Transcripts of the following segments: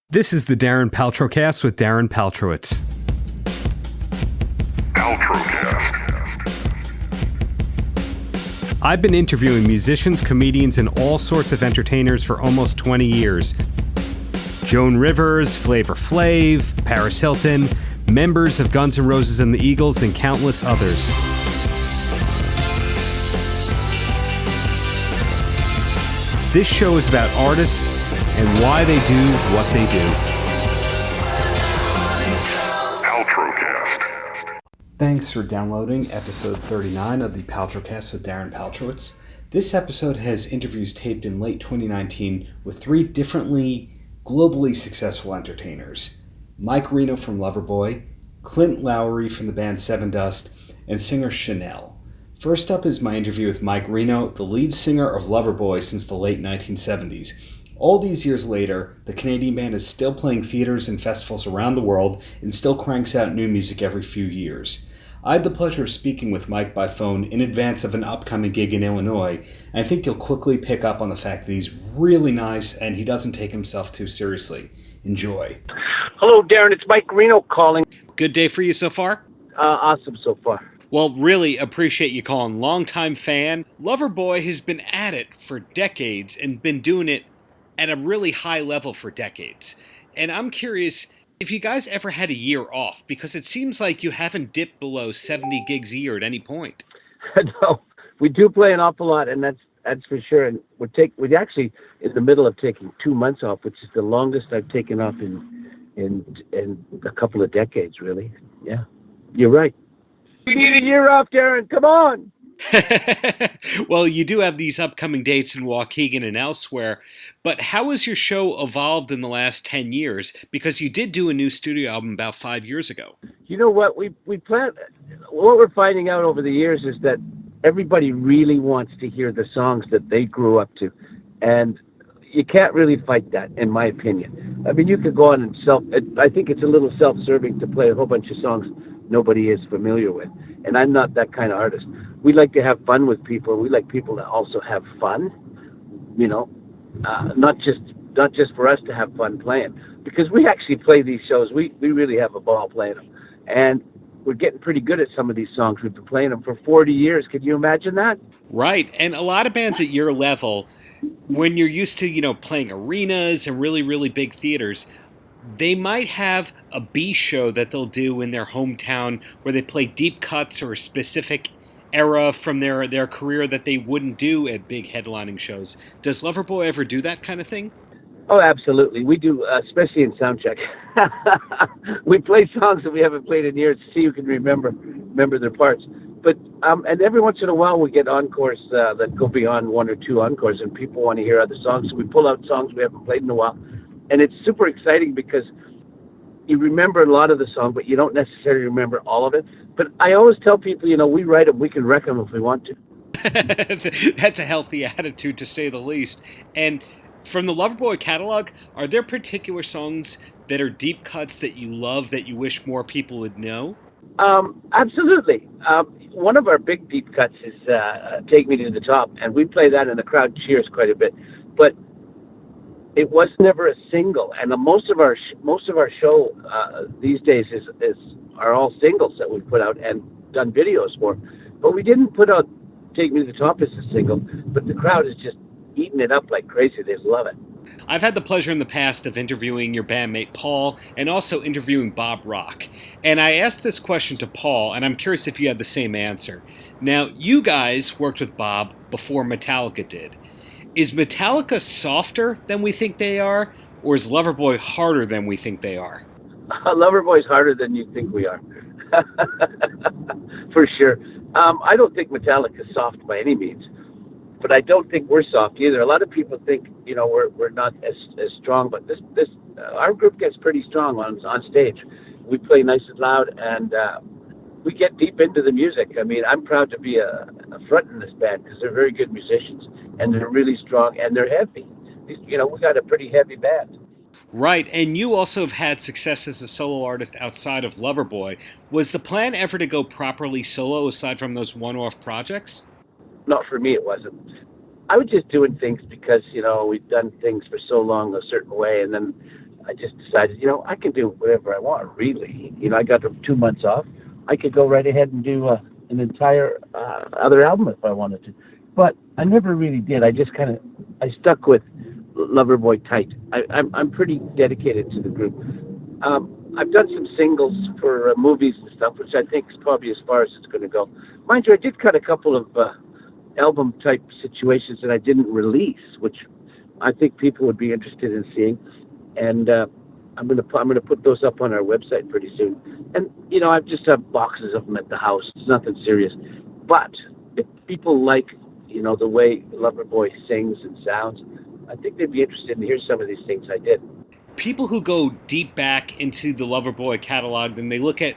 This is the Darren Paltrocast with Darren Paltrowitz. Paltrocast. I've been interviewing musicians, comedians, and all sorts of entertainers for almost 20 years. Joan Rivers, Flavor Flav, Paris Hilton, members of Guns N' Roses and the Eagles, and countless others. This show is about artists and why they do what they do. Paltrocast. Thanks for downloading episode 39 of the Paltrocast with Darren Paltrowitz. This episode has interviews taped in late 2019 with three differently globally successful entertainers. Mike Reno from Loverboy, Clint Lowry from the band Sevendust, and singer Chanel. First up is my interview with Mike Reno, the lead singer of Loverboy since the late 1970s. All these years later, the Canadian band is still playing theaters and festivals around the world and still cranks out new music every few years. I had the pleasure of speaking with Mike by phone in advance of an upcoming gig in Illinois, and I think you'll quickly pick up on the fact that he's really nice and he doesn't take himself too seriously. Enjoy. Hello, Darren. It's Mike Reno calling. Good day for you so far? Awesome so far. Well, really appreciate you calling. Longtime fan. Loverboy has been at it for decades and been doing it at a really high level for decades. And I'm curious if you guys ever had a year off, because it seems like you haven't dipped below 70 gigs a year at any point. No, we do play an awful lot, and that's for sure. And we're actually in the middle of taking 2 months off, which is the longest I've taken off in a couple of decades, really. Yeah, you're right. We need a year off, Darren. Come on. Well, you do have these upcoming dates in Waukegan and elsewhere, but how has your show evolved in the last 10 years? Because you did do a new studio album about 5 years ago. You know what? We plan. What we're finding out over the years is that everybody really wants to hear the songs that they grew up to, and you can't really fight that, in my opinion. I mean, you could go on and I think it's a little self-serving to play a whole bunch of songs nobody is familiar with, and I'm not that kind of artist. We like to have fun with people. We like people to also have fun, you know, not just for us to have fun playing, because we actually play these shows. We really have a ball playing them, and we're getting pretty good at some of these songs. We've been playing them for 40 years. Can you imagine that? Right. And a lot of bands at your level, when you're used to, playing arenas and really, really big theaters, they might have a B show that they'll do in their hometown where they play deep cuts or a specific era from their career that they wouldn't do at big headlining shows. Does Loverboy ever do that kind of thing? Oh, absolutely. We do, especially in soundcheck. We play songs that we haven't played in years to see who can remember their parts. But and every once in a while we get encores that go beyond one or two encores, and people want to hear other songs. So we pull out songs we haven't played in a while. And it's super exciting because you remember a lot of the song, but you don't necessarily remember all of it. But I always tell people, we write them, we can wreck them if we want to. That's a healthy attitude, to say the least. And from the Loverboy catalog, are there particular songs that are deep cuts that you love that you wish more people would know? Absolutely. One of our big deep cuts is Take Me to the Top, and we play that and the crowd cheers quite a bit. But it was never a single, and most of our show these days are all singles that we've put out and done videos for. But we didn't put out Take Me to the Top as a single, but the crowd is just eating it up like crazy. They love it. I've had the pleasure in the past of interviewing your bandmate Paul and also interviewing Bob Rock. And I asked this question to Paul, and I'm curious if you had the same answer. Now, you guys worked with Bob before Metallica did. Is Metallica softer than we think they are, or is Loverboy harder than we think they are? Loverboy's harder than you think we are. For sure. I don't think Metallica's soft by any means, but I don't think we're soft either. A lot of people think, we're not as strong, but this our group gets pretty strong on stage. We play nice and loud, and we get deep into the music. I mean, I'm proud to be a front in this band because they're very good musicians, and they're really strong, and they're heavy. We got a pretty heavy band. Right, and you also have had success as a solo artist outside of Loverboy. Was the plan ever to go properly solo aside from those one-off projects? Not for me, it wasn't. I was just doing things because, we've done things for so long a certain way, and then I just decided, I can do whatever I want, really. I got 2 months off. I could go right ahead and do an entire other album if I wanted to. But I never really did. I stuck with Loverboy tight. I'm pretty dedicated to the group. I've done some singles for movies and stuff, which I think is probably as far as it's going to go. Mind you, I did cut a couple of album type situations that I didn't release, which I think people would be interested in seeing. And I'm gonna put those up on our website pretty soon. And I just have boxes of them at the house. It's nothing serious. But if people like the way Loverboy sings and sounds, I think they'd be interested in hearing some of these things I did. People who go deep back into the Loverboy catalog, then they look at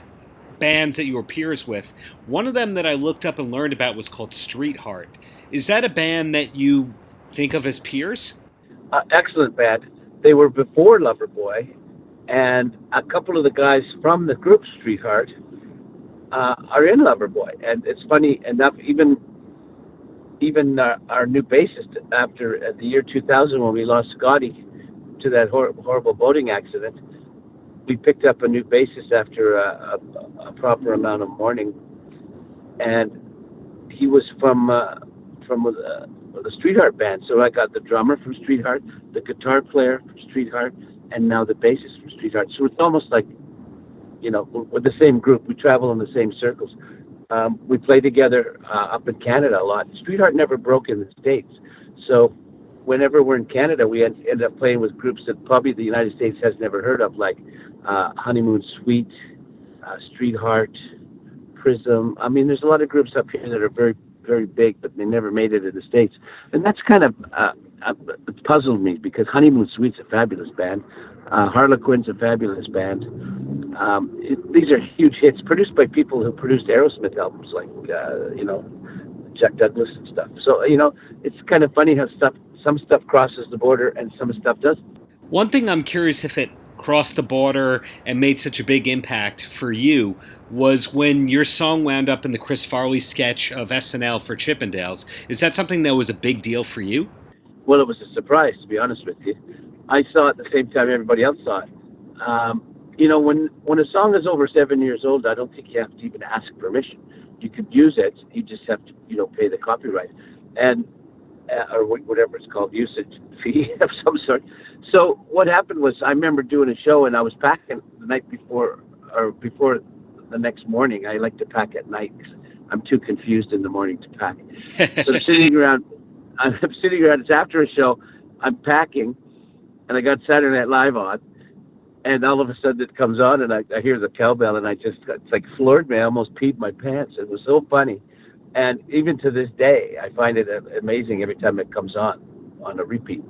bands that you were peers with. One of them that I looked up and learned about was called Street Heart. Is that a band that you think of as peers? Excellent band. They were before Loverboy, and a couple of the guys from the group Street Heart are in Loverboy. And it's funny enough, even our new bassist, after the year 2000 when we lost Scotty to that horrible boating accident, we picked up a new bassist after a proper amount of mourning, and he was from the Street Heart band. So I got the drummer from Street Heart, the guitar player from Street Heart, and now the bassist from Street Heart. So it's almost like, we're the same group. We travel in the same circles. We play together up in Canada a lot. Street Heart never broke in the States. So whenever we're in Canada, we end up playing with groups that probably the United States has never heard of, like Honeymoon Suite, Street Heart, Prism. I mean, there's a lot of groups up here that are very, very big, but they never made it in the States. And that's kind of puzzled me, because Honeymoon Suite's a fabulous band. Harlequin's a fabulous band. These are huge hits produced by people who produced Aerosmith albums, like, Jack Douglas and stuff. So, it's kind of funny how some stuff crosses the border and some stuff doesn't. One thing I'm curious if it crossed the border and made such a big impact for you was when your song wound up in the Chris Farley sketch of SNL for Chippendales. Is that something that was a big deal for you? Well, it was a surprise, to be honest with you. I saw it at the same time everybody else saw it. When a song is over 7 years old, I don't think you have to even ask permission. You could use it. You just have to, pay the copyright and or whatever it's called, usage fee of some sort. So what happened was, I remember doing a show and I was packing the night before, or before the next morning. I like to pack at night because I'm too confused in the morning to pack. So I'm sitting around. It's after a show. I'm packing, and I got Saturday Night Live on, and all of a sudden it comes on, and I hear the cowbell, and it's like floored me. I almost peed my pants. It was so funny. And even to this day, I find it amazing every time it comes on a repeat.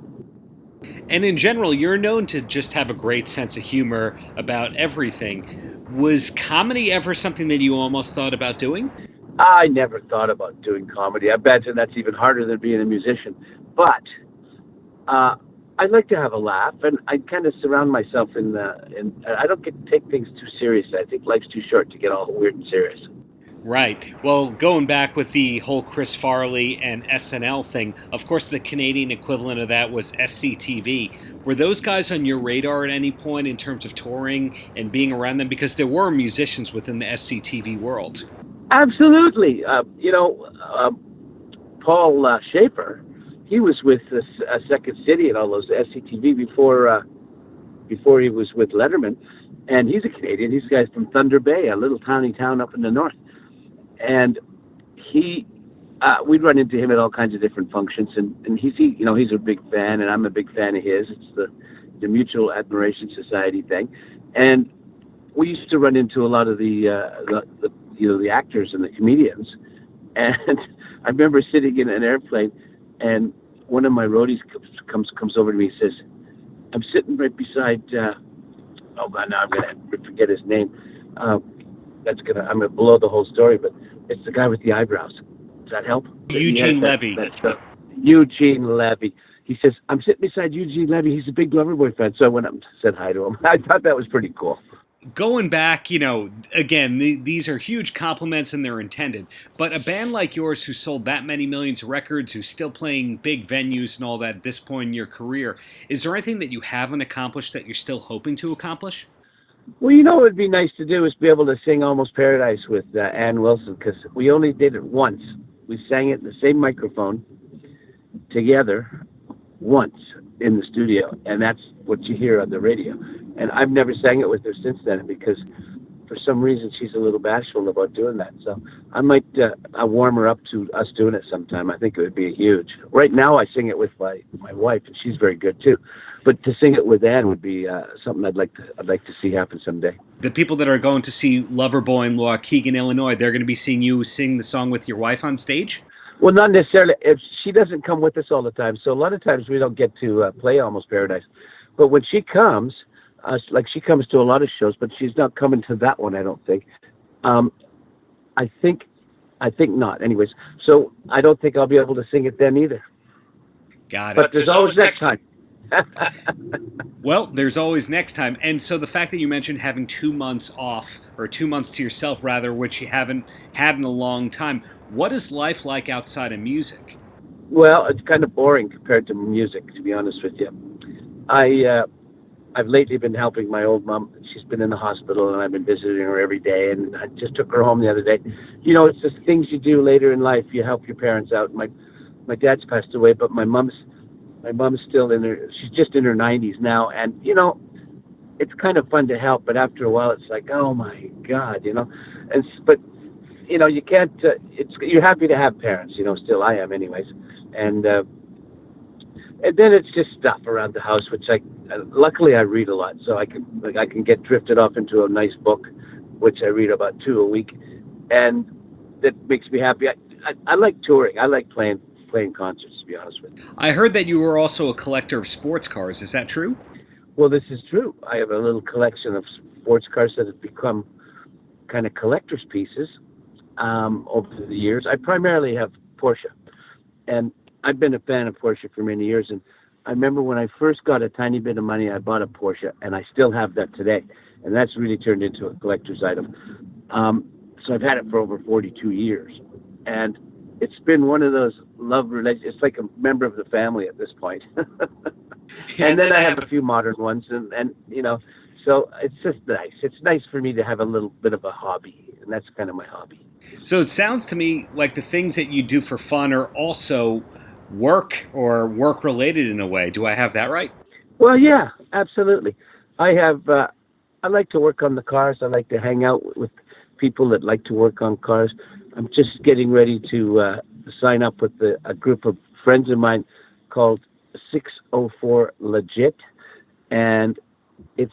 And in general, you're known to just have a great sense of humor about everything. Was comedy ever something that you almost thought about doing? I never thought about doing comedy. I imagine that's even harder than being a musician. But I like to have a laugh, and I kind of surround myself in I don't take things too seriously. I think life's too short to get all weird and serious. Right. Well, going back with the whole Chris Farley and SNL thing, of course, the Canadian equivalent of that was SCTV. Were those guys on your radar at any point in terms of touring and being around them? Because there were musicians within the SCTV world. Absolutely. Paul Schaefer, he was with Second City and all those SCTV before he was with Letterman. And he's a Canadian. He's a guy from Thunder Bay, a little tiny town up in the north. And we'd run into him at all kinds of different functions, and he's a big fan, and I'm a big fan of his. It's the Mutual Admiration Society thing, and we used to run into a lot of the actors and the comedians. And I remember sitting in an airplane, and one of my roadies comes over to me and says, "I'm sitting right beside." Oh God, now I'm gonna forget his name. I'm gonna blow the whole story, but it's the guy with the eyebrows. Does that help? Eugene Levy. Eugene Levy. He says, "I'm sitting beside Eugene Levy. He's a big Loverboy fan." So I went up and said hi to him. I thought that was pretty cool. Going back, again, these are huge compliments and they're intended. But a band like yours who sold that many millions of records, who's still playing big venues and all that at this point in your career, is there anything that you haven't accomplished that you're still hoping to accomplish? Well, what would be nice to do is be able to sing Almost Paradise with Ann Wilson, because we only did it once. We sang it in the same microphone together once in the studio, and that's what you hear on the radio. And I've never sang it with her since then because for some reason she's a little bashful about doing that. So I might warm her up to us doing it sometime. I think it would be huge. Right now I sing it with my wife, and she's very good too. But to sing it with Ann would be something I'd like to see happen someday. The people that are going to see Loverboy in Waukegan, Illinois, they're going to be seeing you sing the song with your wife on stage? Well, not necessarily. If she doesn't come with us all the time, so a lot of times we don't get to play Almost Paradise. But when she comes, like she comes to a lot of shows, but she's not coming to that one, I don't think. I think not. Anyways, so I don't think I'll be able to sing it then either. Got it. But there's always next time. Well, there's always next time. And so the fact that you mentioned having 2 months off, or 2 months to yourself rather, which you haven't had in a long time, what is life like outside of music? Well, it's kind of boring compared to music, to be honest with you. I've lately been helping my old mom. She's been in the hospital, and I've been visiting her every day, and I just took her home the other day. It's just things you do later in life. You help your parents out. My dad's passed away, but my mom's still she's just in her 90s now, and it's kind of fun to help, but after a while it's like, oh my God, but you can't you're happy to have parents, still I am anyways, and then it's just stuff around the house, which luckily I read a lot, so I can get drifted off into a nice book, which I read about 2 a week, and that makes me happy. I like touring. I like playing concerts, to be honest with you. I heard that you were also a collector of sports cars. Is that true? Well, this is true. I have a little collection of sports cars that have become kind of collector's pieces over the years. I primarily have Porsche, and I've been a fan of Porsche for many years. And I remember when I first got a tiny bit of money, I bought a Porsche, and I still have that today. And that's really turned into a collector's item. So I've had it for over 42 years. And it's been one of those love relations. It's like a member of the family at this point. And then I have a few modern ones, and so it's just nice. It's nice for me to have a little bit of a hobby, and that's kind of my hobby. So it sounds to me like the things that you do for fun are also work or work related in a way. Do I have that right? Well, yeah, absolutely. I like to work on the cars. I like to hang out with people that like to work on cars. I'm just getting ready to sign up with a group of friends of mine called 604 Legit, and it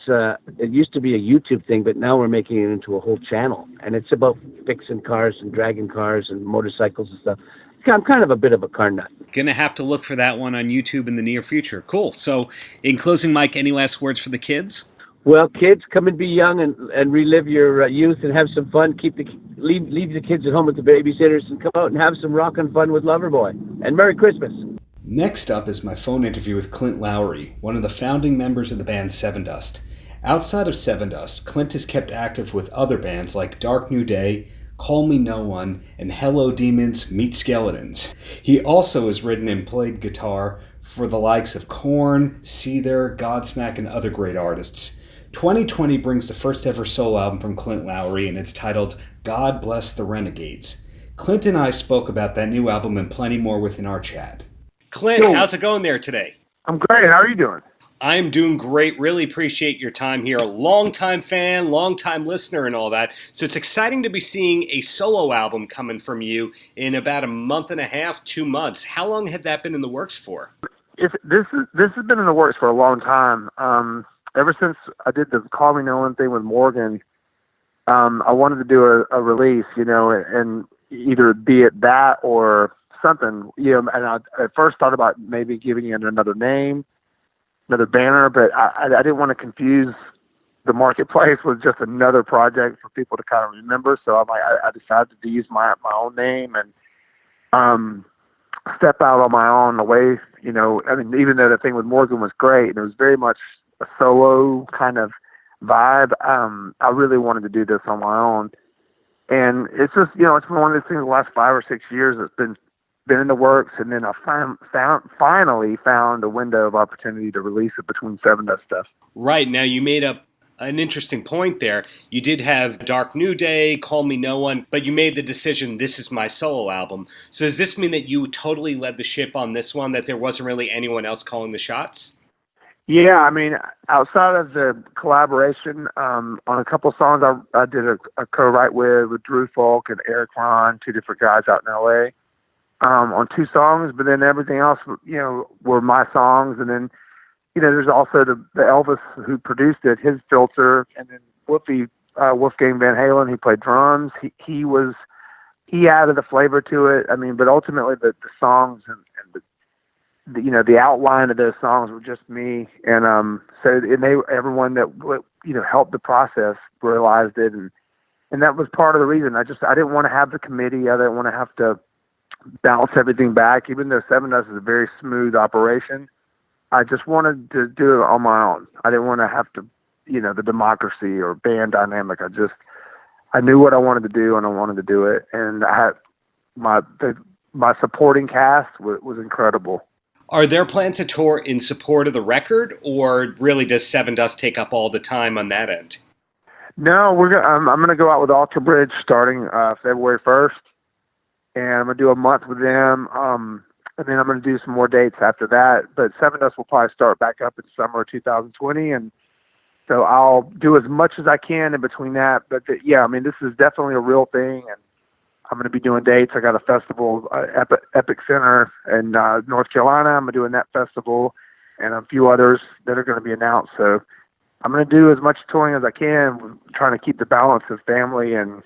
used to be a YouTube thing, but now we're making it into a whole channel, and it's about fixing cars and dragging cars and motorcycles and stuff. I'm kind of a bit of a car nut. Gonna have to look for that one on YouTube in the near future. Cool. So, in closing, Mike, any last words for the kids? Well, kids, come and be young and relive your youth and have some fun. Leave the kids at home with the babysitters and come out and have some rockin' fun with Loverboy. And Merry Christmas. Next up is my phone interview with Clint Lowry, one of the founding members of the band Sevendust. Outside of Sevendust, Clint is kept active with other bands like Dark New Day, Call Me No One, and Hello Demons, Meet Skeletons. He also has written and played guitar for the likes of Korn, Seether, Godsmack, and other great artists. 2020 brings the first ever solo album from Clint Lowry, and it's titled God Bless the Renegades. Clint and I spoke about that new album and plenty more within our chat. Clint, how's it going there today? I'm great. How are you doing? I'm doing great. Really appreciate your time here. Long-time fan, long-time listener and all that. So it's exciting to be seeing a solo album coming from you in about a month and a half, 2 months. How long had that been in the works for? This has been in the works for a long time. Ever since I did the Call Me No One thing with Morgan, I wanted to do a release, and either be it that or something, and I at first thought about maybe giving it another name, another banner, but I didn't want to confuse the marketplace with just another project for people to kind of remember. So I decided to use my own name and step out on my own away. Even though the thing with Morgan was great, and it was very much a solo kind of vibe. I really wanted to do this on my own. And it's just, it's been one of those things the last 5 or 6 years that's been in the works. And then I finally found a window of opportunity to release it between Sevendust stuff. Right. Now, you made up an interesting point there. You did have Dark New Day, Call Me No One, but you made the decision, this is my solo album. So does this mean that you totally led the ship on this one, that there wasn't really anyone else calling the shots? Yeah, I mean, outside of the collaboration, on a couple of songs I did a co-write with Drew Falk and Eric Ron, 2 different guys out in L.A., on 2 songs, but then everything else, were my songs. And then, there's also the Elvis who produced it, his filter, and then Wolfgang Van Halen, who played drums. He added the flavor to it. I mean, but ultimately the songs and the outline of those songs were just me. And everyone that helped the process realized it, and that was part of the reason. I didn't want to have the committee. I didn't want to have to bounce everything back, even though Sevendust is a very smooth operation. I just wanted to do it on my own. I didn't want to have to, the democracy or band dynamic. I knew what I wanted to do, and I wanted to do it. And I had my supporting cast was incredible. Are there plans to tour in support of the record, or really does Sevendust take up all the time on that end? No, I'm going to go out with Alter Bridge starting February 1st, and I'm going to do a month with them. And then I'm going to do some more dates after that. But Sevendust will probably start back up in summer 2020, and so I'll do as much as I can in between that. But yeah, I mean, this is definitely a real thing, and I'm going to be doing dates. I got a festival, Epic Center in North Carolina. I'm doing that festival, and a few others that are going to be announced. So I'm going to do as much touring as I can, trying to keep the balance of family and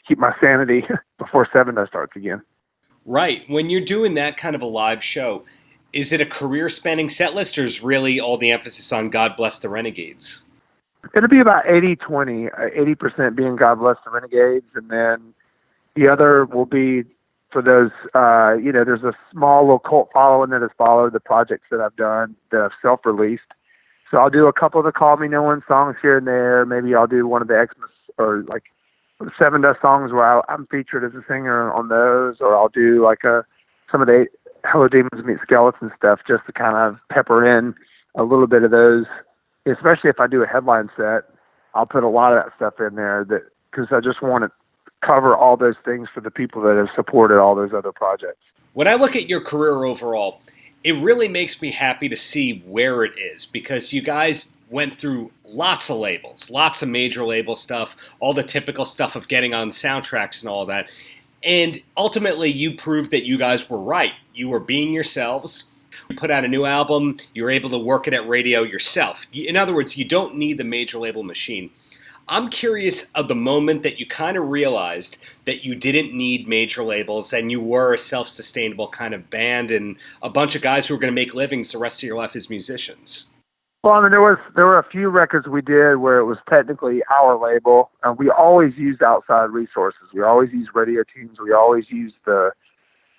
keep my sanity before Sevendust starts again. Right. When you're doing that kind of a live show, is it a career-spanning set list, or is really all the emphasis on God Bless the Renegades? It'll be about 80-20, 80% being God Bless the Renegades, and then the other will be for those, there's a small little cult following that has followed the projects that I've done that I've self-released. So I'll do a couple of the Call Me No One songs here and there. Maybe I'll do one of the Xmas or like Sevendust songs where I'm featured as a singer on those, or I'll do like some of the Hello Demons Meet Skeletons stuff just to kind of pepper in a little bit of those. Especially if I do a headline set, I'll put a lot of that stuff in there because I just want to cover all those things for the people that have supported all those other projects. When I look at your career overall, it really makes me happy to see where it is, because you guys went through lots of labels, lots of major label stuff, all the typical stuff of getting on soundtracks and all that. And ultimately, you proved that you guys were right. You were being yourselves. You put out a new album. You were able to work it at radio yourself. In other words, you don't need the major label machine. I'm curious of the moment that you kind of realized that you didn't need major labels and you were a self-sustainable kind of band and a bunch of guys who were going to make livings the rest of your life as musicians. Well, I mean, there were a few records we did where it was technically our label. We always used outside resources. We always used radio teams. We always used the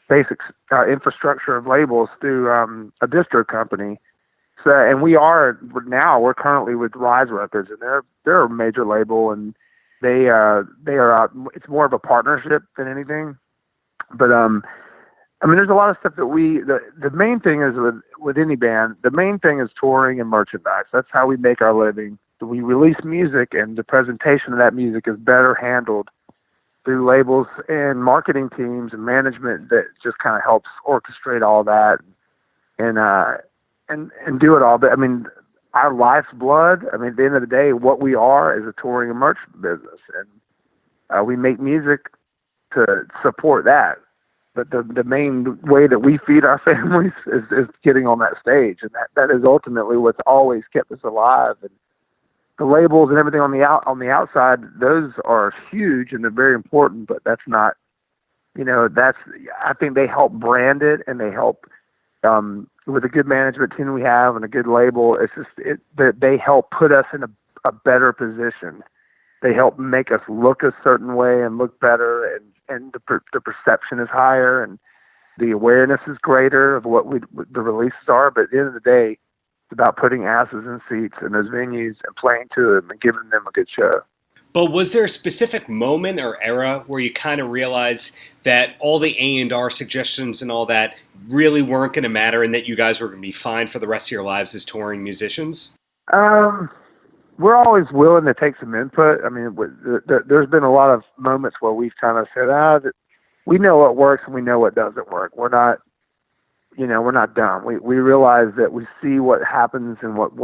basic infrastructure of labels through a distro company. So, and we're currently with Rise Records, and they're a major label, and they are it's more of a partnership than anything. But I mean, there's a lot of stuff that the main thing is with any band, the main thing is touring and merchandise. That's how we make our living. We release music, and the presentation of that music is better handled through labels and marketing teams and management that just kind of helps orchestrate all that and do it all. But I mean, our life's blood, I mean, at the end of the day, what we are is a touring and merch business, and we make music to support that. But the main way that we feed our families is getting on that stage, and that is ultimately what's always kept us alive. And the labels and everything on the outside, those are huge and they're very important, but that's not, I think they help brand it, and they help with a good management team we have and a good label. It's just they help put us in a better position. They help make us look a certain way and look better, and the perception is higher and the awareness is greater of what the releases are. But at the end of the day, It's about putting asses in seats in those venues and playing to them and giving them a good show. But was there a specific moment or era where you kind of realized that all the A&R suggestions and all that really weren't going to matter and that you guys were going to be fine for the rest of your lives as touring musicians? We're always willing to take some input. I mean, there's been a lot of moments where we've kind of said, we know what works and we know what doesn't work. We're not dumb. We realize that we see what happens and what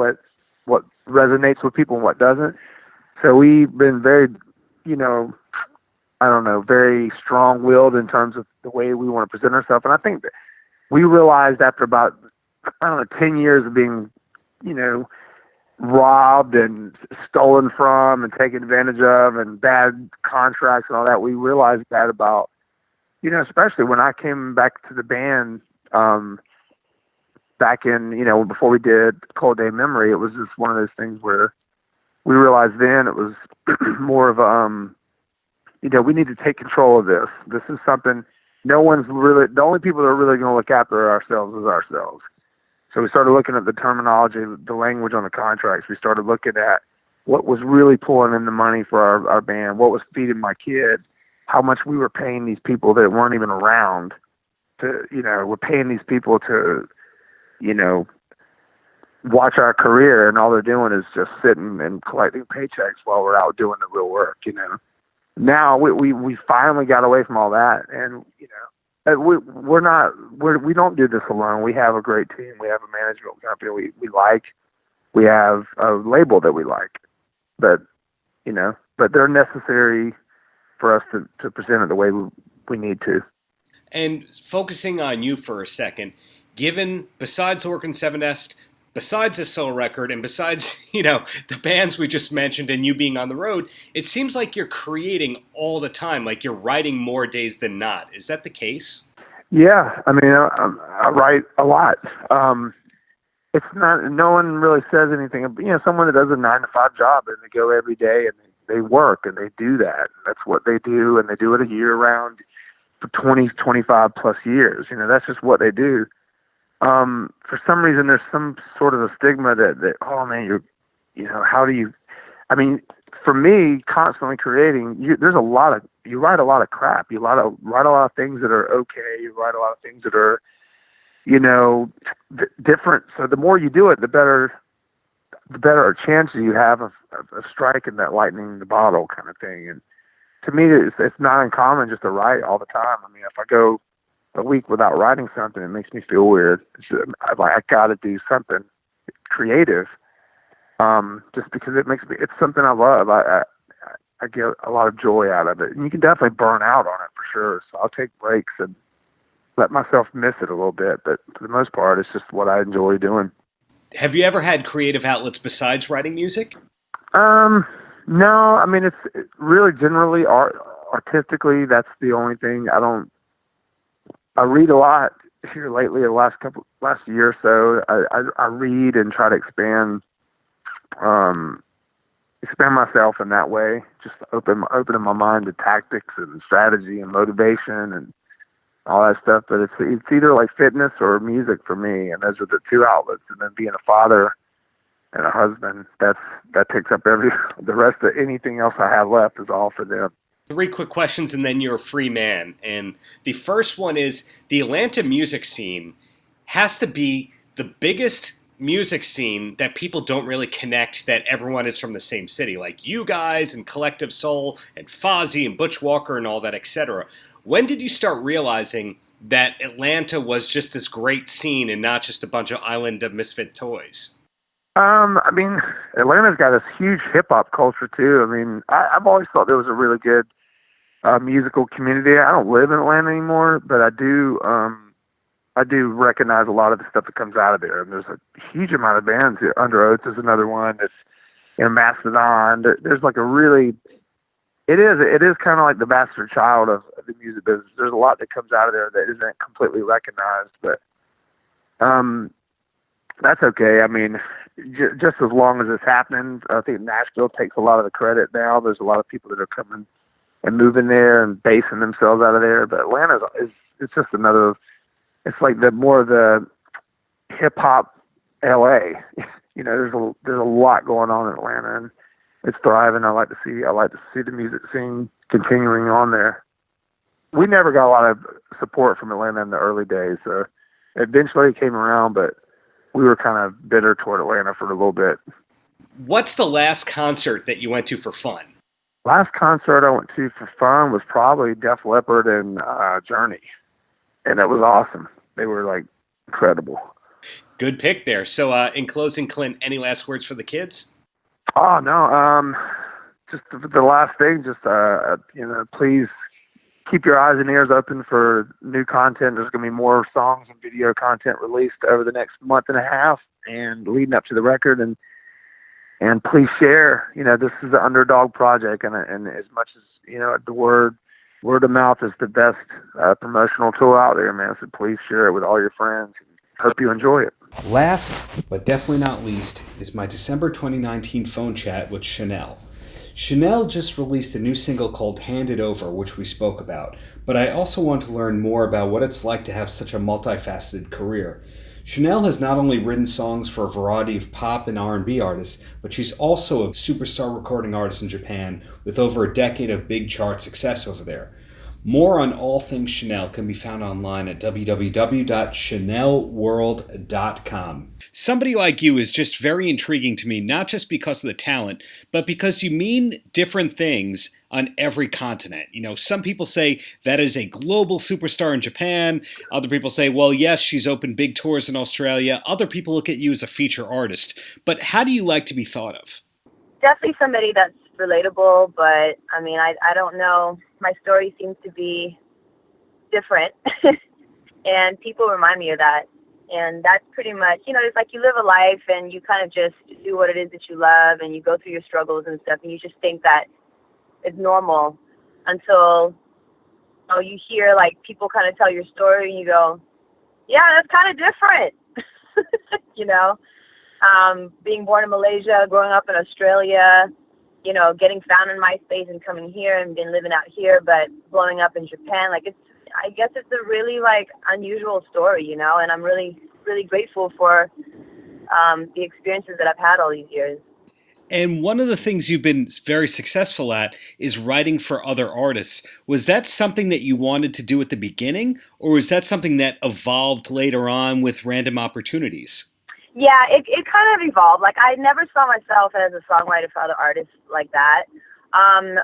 resonates with people and what doesn't. So we've been very, very strong-willed in terms of the way we want to present ourselves. And I think that we realized after about, 10 years of being, robbed and stolen from and taken advantage of and bad contracts and all that, we realized that about, especially when I came back to the band, back in, before we did Cold Day Memory, it was just one of those things where we realized then it was more of we need to take control of this. This is something the only people that are really going to look after ourselves is ourselves. So we started looking at the terminology, the language on the contracts. We started looking at what was really pulling in the money for our band, what was feeding my kid, how much we were paying these people that weren't even around we're paying these people to, watch our career, and all they're doing is just sitting and collecting paychecks while we're out doing the real work. Now we finally got away from all that, and we don't do this alone. We have a great team. We have a management company we like. We have a label that we like, but they're necessary for us to present it the way we need to. And focusing on you for a second, given besides Orkin Sevendust, besides this solo record, and besides, the bands we just mentioned and you being on the road, it seems like you're creating all the time, like you're writing more days than not. Is that the case? Yeah. I mean, I write a lot. It's not, no one really says anything. Someone that does a 9-to-5 job and they go every day and they work and they do that. That's what they do. And they do it a year round for 20, 25 plus years. That's just what they do. For some reason, there's some sort of a stigma that oh man, how do you? I mean, for me, constantly creating, you write a lot of crap. You write a lot of things that are okay. You write a lot of things that are, different. So the more you do it, the better chances you have of striking that lightning in the bottle kind of thing. And to me, it's not uncommon just to write all the time. I mean, if I go a week without writing something, it makes me feel weird. I got to do something creative, just because it's something I love. I get a lot of joy out of it, and you can definitely burn out on it for sure. So I'll take breaks and let myself miss it a little bit, but for the most part, it's just what I enjoy doing. Have you ever had creative outlets besides writing music? No, I mean, it's really generally artistically, that's the only thing. I read a lot here lately, the last year or so. I read and try to expand myself in that way, just opening my mind to tactics and strategy and motivation and all that stuff. But it's either like fitness or music for me, and those are the two outlets. And then being a father and a husband, that takes up the rest of anything else I have left is all for them. 3 quick questions, and then you're a free man. And the first one is, the Atlanta music scene has to be the biggest music scene that people don't really connect, that everyone is from the same city, like you guys and Collective Soul and Fozzy and Butch Walker and all that, etc. When did you start realizing that Atlanta was just this great scene and not just a bunch of island of misfit toys? I mean, Atlanta's got this huge hip-hop culture, too. I mean, I've always thought there was a really good musical community. I don't live in Atlanta anymore, but I do recognize a lot of the stuff that comes out of there. And there's a huge amount of bands here. Under Oath is another one. It's, Mastodon. There's like it is kind of like the bastard child of the music business. There's a lot that comes out of there that isn't completely recognized, but that's okay. I mean, just as long as it's happening, I think Nashville takes a lot of the credit now. There's a lot of people that are coming and moving there and basing themselves out of there. But Atlanta it's just another. It's like more of the hip hop LA. There's a lot going on in Atlanta, and it's thriving. I like to see the music scene continuing on there. We never got a lot of support from Atlanta in the early days. Eventually it came around, but we were kind of bitter toward Atlanta for a little bit. What's the last concert that you went to for fun? Last concert I went to for fun was probably Def Leppard and Journey, and it was awesome. They were like incredible. Good pick there. So in closing, Clint, any last words for the kids? Oh, no. Just the last thing, please keep your eyes and ears open for new content. There's going to be more songs and video content released over the next month and a half and leading up to the record. And please share. This is an underdog project, and as much as, the word of mouth is the best promotional tool out there, man. So please share it with all your friends. Hope you enjoy it. Last, but definitely not least, is my December 2019 phone chat with Chanel. Chanel just released a new single called Hand It Over, which we spoke about, but I also want to learn more about what it's like to have such a multifaceted career. Chanel has not only written songs for a variety of pop and R&B artists, but she's also a superstar recording artist in Japan with over a decade of big chart success over there. More on all things Chanel can be found online at www.chanelworld.com. Somebody like you is just very intriguing to me, not just because of the talent, but because you mean different things on every continent. Some people say that is a global superstar in Japan. Other people say, well, yes, she's opened big tours in Australia. Other people look at you as a feature artist. But how do you like to be thought of? Definitely somebody that's relatable, but I don't know. My story seems to be different, and people remind me of that. And that's pretty much, it's like you live a life and you kind of just do what it is that you love, and you go through your struggles and stuff, and you just think that it's normal until you hear like people kind of tell your story and you go, yeah, that's kind of different. Being born in Malaysia, growing up in Australia, getting found in MySpace and coming here and been living out here, but blowing up in Japan. I guess it's a really unusual story, and I'm really, really grateful for the experiences that I've had all these years. And one of the things you've been very successful at is writing for other artists. Was that something that you wanted to do at the beginning, or was that something that evolved later on with random opportunities? Yeah, it kind of evolved. I never saw myself as a songwriter for other artists like that.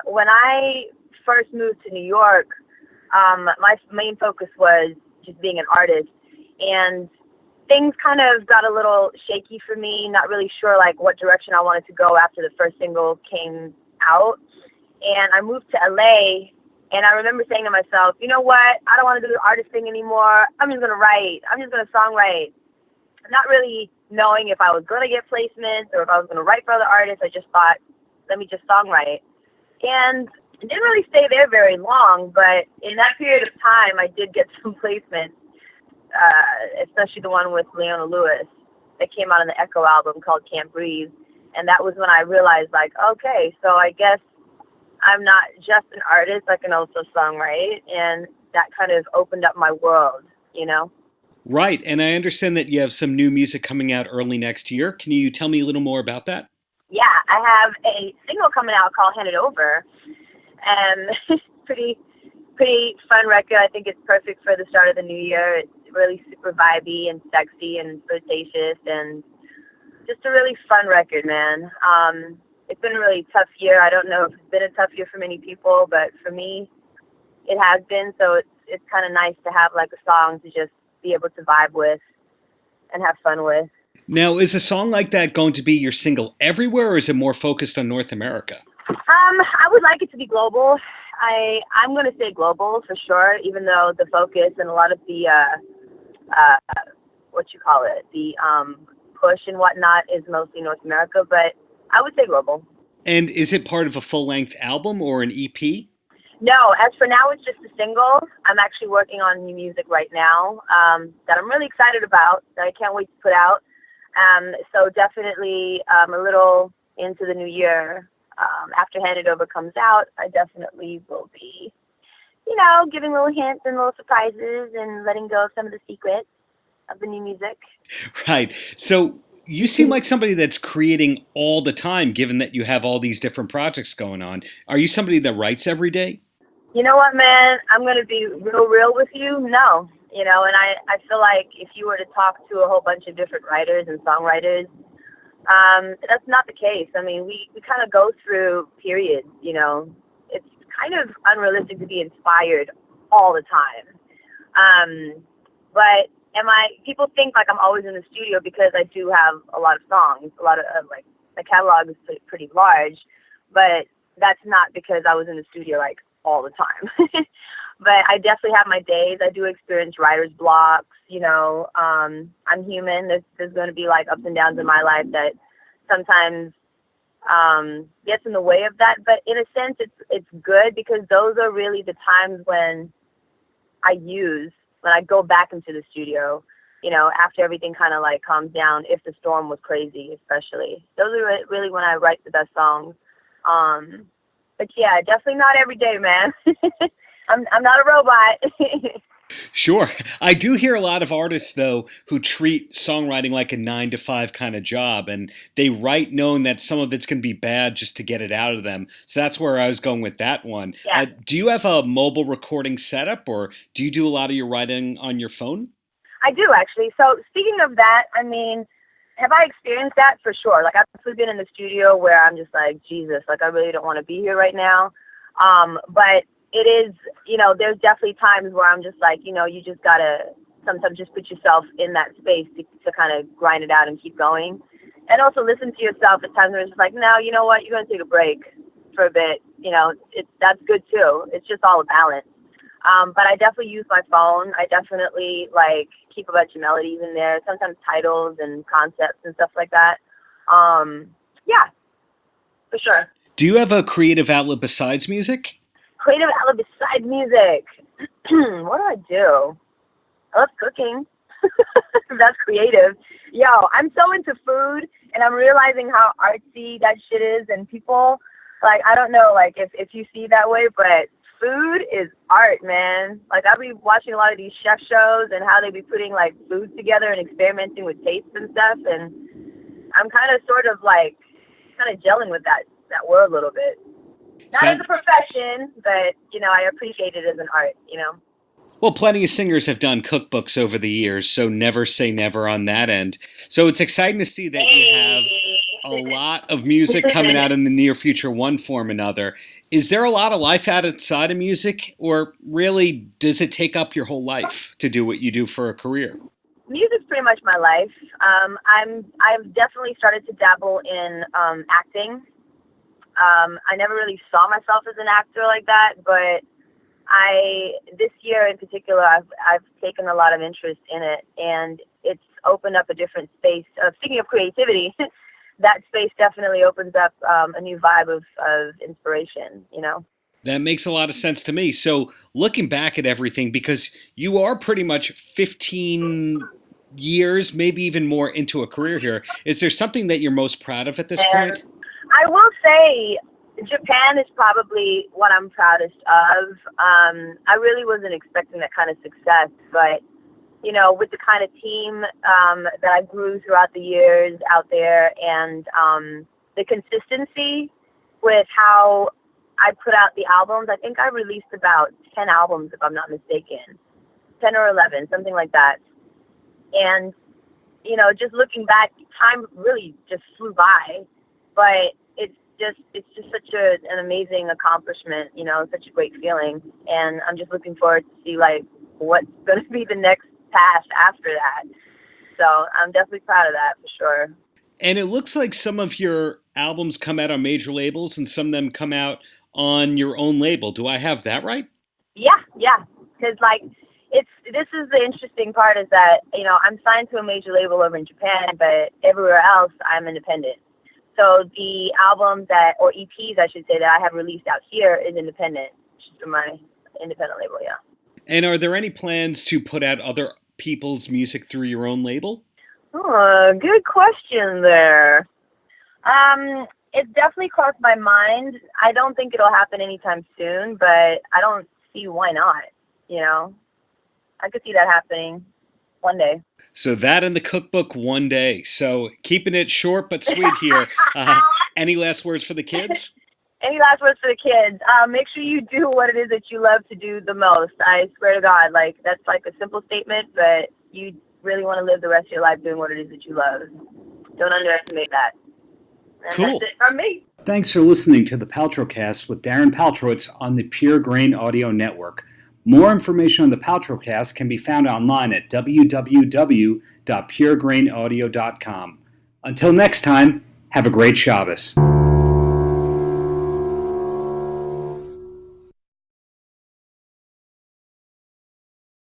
When I first moved to New York, my main focus was just being an artist. And things kind of got a little shaky for me, not really sure what direction I wanted to go after the first single came out. And I moved to LA, and I remember saying to myself, you know what, I don't want to do the artist thing anymore. I'm just going to write. I'm just going to songwrite. Not really knowing if I was going to get placements or if I was going to write for other artists. I just thought, let me just songwrite. And I didn't really stay there very long, but in that period of time, I did get some placements, especially the one with Leona Lewis that came out on the Echo album called Can't Breathe. And that was when I realized, okay, so I guess I'm not just an artist, I can also songwrite. And that kind of opened up my world, Right, and I understand that you have some new music coming out early next year. Can you tell me a little more about that? Yeah, I have a single coming out called Hand It Over, and pretty fun record. I think it's perfect for the start of the new year. It's really super vibey and sexy and flirtatious, and just a really fun record, man. It's been a really tough year. I don't know if it's been a tough year for many people, but for me, it has been. So it's kind of nice to have a song to just be able to vibe with and have fun with. Now, is a song like that going to be your single everywhere, or is it more focused on North America? I would like it to be global. I'm going to say global for sure, even though the focus and a lot of the, the push and whatnot is mostly North America, but I would say global. And is it part of a full-length album or an EP? No, as for now, it's just a single. I'm actually working on new music right now that I'm really excited about, that I can't wait to put out. So definitely a little into the new year. After Hand It Over comes out, I definitely will be, giving little hints and little surprises and letting go of some of the secrets of the new music. Right. So You seem like somebody that's creating all the time, given that you have all these different projects going on. Are you somebody that writes every day? You know what, man? I'm going to be real with you. No. And I feel like if you were to talk to a whole bunch of different writers and songwriters, that's not the case. I mean, we kind of go through periods, It's kind of unrealistic to be inspired all the time. But people think like I'm always in the studio because I do have a lot of songs, a lot of like my catalog is pretty large, but that's not because I was in the studio like all the time. But I definitely have my days. I do experience writer's blocks, I'm human. There's going to be like ups and downs in my life that sometimes gets in the way of that. But in a sense, it's good because those are really the times when I go back into the studio, after everything kind of like calms down, if the storm was crazy, especially. Those are really when I write the best songs. But yeah, definitely not every day, man. I'm not a robot. Sure. I do hear a lot of artists, though, who treat songwriting like a 9-to-5 kind of job, and they write knowing that some of it's going to be bad just to get it out of them. So that's where I was going with that one. Yeah. Do you have a mobile recording setup, or do you do a lot of your writing on your phone? I do, actually. So speaking of that, I mean, have I experienced that? For sure. Like, I've actually been in the studio where I'm just like, Jesus, like, I really don't want to be here right now. But it is, there's definitely times where I'm just like, you just got to sometimes just put yourself in that space to kind of grind it out and keep going. And also listen to yourself at times where it's just like, no, you know what, you're going to take a break for a bit. That's good too. It's just all a balance. But I definitely use my phone. I definitely like keep a bunch of melodies in there, sometimes titles and concepts and stuff like that. Yeah, for sure. Do you have a creative outlet besides music? Creative outlet besides music. What do I do? I love cooking. That's creative. Yo, I'm so into food, and I'm realizing how artsy that shit is, and people, like, I don't know, like, if you see that way, but food is art, man. Like, I'll be watching a lot of these chef shows and how they be putting, like, food together and experimenting with tastes and stuff, and I'm kind of sort of, like, kind of gelling with that world a little bit. Not as a profession, but, I appreciate it as an art, Well, plenty of singers have done cookbooks over the years, so never say never on that end. So it's exciting to see that you have a lot of music coming out in the near future, one form or another. Is there a lot of life outside of music, or really does it take up your whole life to do what you do for a career? Music's pretty much my life. I've definitely started to dabble in acting. I never really saw myself as an actor like that, but this year in particular, I've taken a lot of interest in it, and it's opened up a different space. Speaking of creativity, that space definitely opens up a new vibe of inspiration, That makes a lot of sense to me. So looking back at everything, because you are pretty much 15 years, maybe even more into a career here, is there something that you're most proud of at this point? I will say Japan is probably what I'm proudest of. I really wasn't expecting that kind of success, but, with the kind of team that I grew throughout the years out there, and the consistency with how I put out the albums, I think I released about 10 albums, if I'm not mistaken, 10 or 11, something like that. And, just looking back, time really just flew by. But it's just such an amazing accomplishment, such a great feeling. And I'm just looking forward to see, like, what's going to be the next path after that. So I'm definitely proud of that for sure. And it looks like some of your albums come out on major labels and some of them come out on your own label. Do I have that right? Yeah. Because, like, this is the interesting part is that, I'm signed to a major label over in Japan, but everywhere else I'm independent. So the albums or EPs, I should say, that I have released out here is independent, just from my independent label, yeah. And are there any plans to put out other people's music through your own label? Oh, good question there. It definitely crossed my mind. I don't think it'll happen anytime soon, but I don't see why not, I could see that happening. one day. So that in the cookbook one day. So keeping it short but sweet here. Any last words for the kids? Any last words for the kids? Make sure you do what it is that you love to do the most. I swear to God, like that's like a simple statement, but you really want to live the rest of your life doing what it is that you love. Don't underestimate that. And cool. That's it from me. Thanks for listening to the Paltrocast with Darren Paltrowitz on the Pure Grain Audio Network. More information on the Paltrocast can be found online at www.puregrainaudio.com. Until next time, have a great Shabbos.